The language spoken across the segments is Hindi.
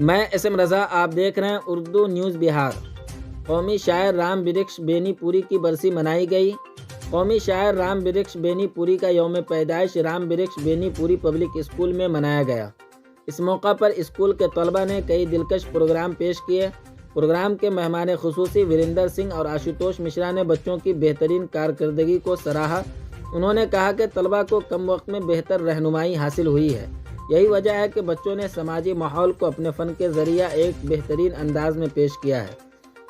मैं SM रज़ा, आप देख रहे हैं उर्दू न्यूज़ बिहार। कौमी शायर राम वृक्ष बेनीपुरी की बरसी मनाई गई। कौमी शायर राम वृक्ष बेनीपुरी का यौम पैदाइश राम वृक्ष बेनीपुरी पब्लिक स्कूल में मनाया गया। इस मौका पर स्कूल के तलबा ने कई दिलकश प्रोग्राम पेश किए। प्रोग्राम के मेहमान खुसूसी वीरेंद्र सिंह और आशुतोष मिश्रा ने बच्चों की बेहतरीन कारकर्दगी को सराहा। उन्होंने कहा कि तलबा को कम वक्त में बेहतर रहनुमाई हासिल हुई है। यही वजह है कि बच्चों ने समाजी माहौल को अपने फ़न के ज़रिए एक बेहतरीन अंदाज में पेश किया है।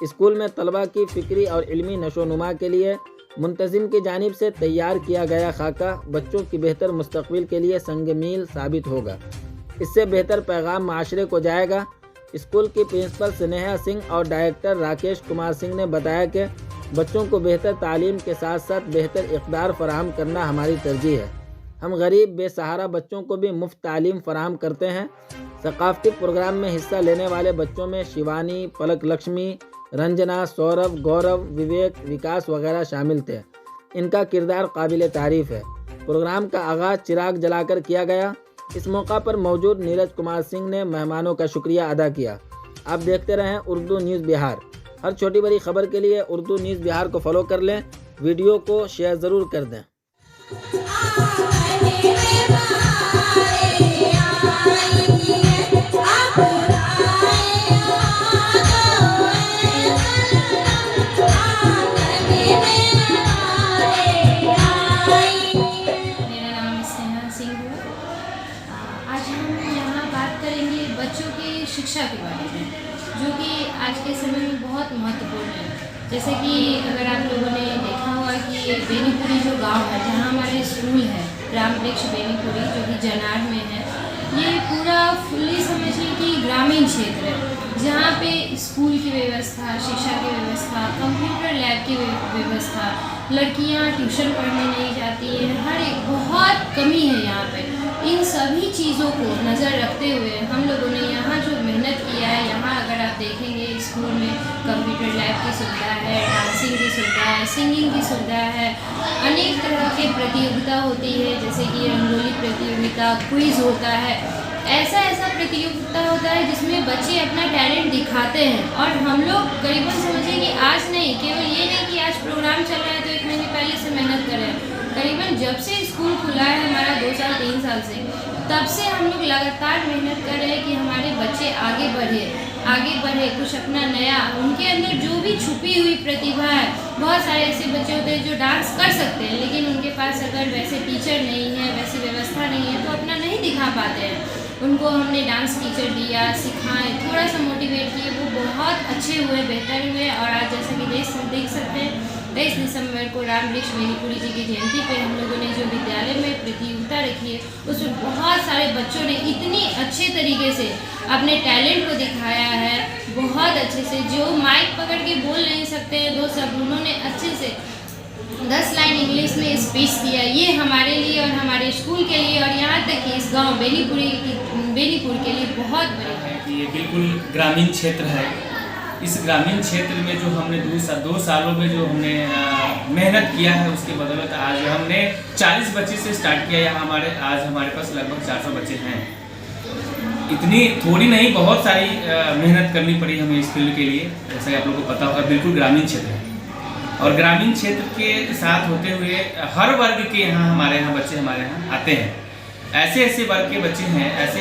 स्कूल में तलबा की फ़िक्री और इल्मी नशोनुमा के लिए मुंतज़िम की जानिब से तैयार किया गया खाका बच्चों की बेहतर मुस्तकबिल के लिए संग मील साबित होगा। इससे बेहतर पैगाम माशरे को जाएगा। स्कूल की प्रिंसिपल स्नेहा सिंह और डायरेक्टर राकेश कुमार सिंह ने बताया कि बच्चों को बेहतर तालीम के साथ साथ बेहतर इक़दार फराहम करना हमारी तरजीह है। हम गरीब बेसहारा बच्चों को भी मुफ्त तालीम फराहम करते हैं। सकाफ़ती प्रोग्राम में हिस्सा लेने वाले बच्चों में शिवानी, पलक लक्ष्मी, रंजना, सौरभ, गौरव, विवेक, विकास वगैरह शामिल थे। इनका किरदार काबिल तारीफ़ है। प्रोग्राम का आगाज़ चिराग जलाकर किया गया। इस मौका पर मौजूद नीरज कुमार सिंह ने मेहमानों का शुक्रिया अदा किया। आप देखते रहें उर्दू न्यूज़ बिहार। हर छोटी बड़ी खबर के लिए उर्दू न्यूज़ बिहार को फॉलो कर लें। वीडियो को शेयर ज़रूर कर दें। आज हम यहाँ बात करेंगे बच्चों की शिक्षा के बारे में, जो कि आज के समय में बहुत महत्वपूर्ण है। जैसे कि अगर आप लोगों ने देखा होगा कि बेनीपुरी जो गांव है, जहाँ हमारे स्कूल है राम वृक्ष बेनीपुरी, जो कि जनार में है, ये पूरा फुल्ली समझिए कि ग्रामीण क्षेत्र है, जहाँ पे स्कूल की व्यवस्था, शिक्षा की व्यवस्था, कंप्यूटर लैब की व्यवस्था, लड़कियाँ ट्यूशन पढ़ने नहीं जाती हैं, हर एक बहुत कमी है यहाँ पे। इन सभी चीज़ों को नज़र रखते हुए हम लोगों ने यहाँ जो मेहनत किया है, यहाँ अगर आप देखेंगे स्कूल में कंप्यूटर लैब की सुविधा है, डांसिंग की सुविधा है, सिंगिंग की सुविधा है, अनेक तरह के प्रतियोगिता होती है, जैसे कि रंगोली प्रतियोगिता, क्विज़ होता है। ऐसा प्रतियोगिता होता है जिसमें बच्चे अपना टैलेंट दिखाते हैं। और हम लोग करीबन समझिए कि आज नहीं, केवल ये नहीं कि आज प्रोग्राम चल रहा है तो 1 महीने पहले से मेहनत कर रहे हैं। करीबन जब से स्कूल खुला है हमारा 2 साल 3 साल से, तब से हम लोग लगातार मेहनत कर रहे हैं कि हमारे बच्चे आगे बढ़े, कुछ अपना नया, उनके अंदर जो भी छुपी हुई प्रतिभा है। बहुत सारे ऐसे बच्चे होते हैं जो डांस कर सकते हैं, लेकिन उनके पास अगर वैसे टीचर नहीं है, वैसी व्यवस्था नहीं है, तो अपना नहीं दिखा पाते हैं। उनको हमने डांस टीचर दिया, सिखाएं, थोड़ा सा मोटिवेट किए, वो बहुत अच्छे हुए, बेहतर हुए। और आज जैसा कि देख सकते हैं 23 दिसंबर को राम वृक्ष बेनीपुरी जी की जयंती पे हम लोगों ने जो विद्यालय में प्रतियोगिता रखी है, उसमें बहुत सारे बच्चों ने इतनी अच्छे तरीके से अपने टैलेंट को दिखाया है, बहुत अच्छे से। जो माइक पकड़ के बोल नहीं सकते हैं 2 शब्द, उन्होंने अच्छे से 10 लाइन इंग्लिश में स्पीच दिया। ये हमारे लिए और हमारे स्कूल के लिए और यहाँ तक कि इस गांव बेनीपुर के लिए बहुत बड़ी है। ये बिल्कुल ग्रामीण क्षेत्र है। इस ग्रामीण क्षेत्र में जो हमने 2 सालों में जो हमने मेहनत किया है, उसके बदौलत आज हमने 40 बच्चे से स्टार्ट किया। यहाँ आज हमारे पास लगभग 400 बच्चे हैं। इतनी थोड़ी नहीं, बहुत सारी मेहनत करनी पड़ी हमें इस फील्ड के लिए। जैसा कि आप लोगों को पता होगा, बिल्कुल ग्रामीण क्षेत्र है और ग्रामीण क्षेत्र के साथ होते हुए हर वर्ग के हमारे यहाँ बच्चे हमारे यहाँ आते हैं। ऐसे वर्ग के बच्चे हैं, ऐसे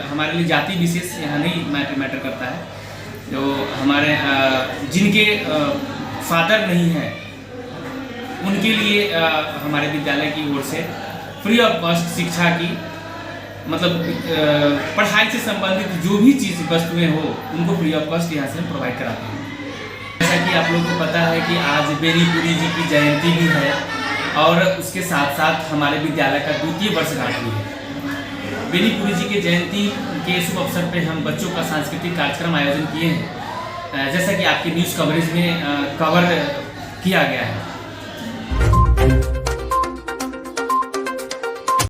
हमारे लिए जाति विशेष यहाँ नहीं मैटर करता है। जो हमारे जिनके फादर नहीं है, उनके लिए हमारे विद्यालय की ओर से फ्री ऑफ कॉस्ट शिक्षा की, मतलब पढ़ाई से संबंधित जो भी चीज़ वस्तुएं हो, उनको फ्री ऑफ कॉस्ट यहाँ से हम प्रोवाइड कराते हैं। जैसा कि आप लोगों को पता है कि आज बेनीपुरी जी की जयंती भी है और उसके साथ साथ हमारे विद्यालय का 2वीं वर्षगांठ भी है। बेनीपुरी जी के जयंती के शुभ अवसर पे हम बच्चों का सांस्कृतिक कार्यक्रम आयोजन किए हैं, जैसा कि आपके न्यूज़ कवरेज में कवर किया गया है।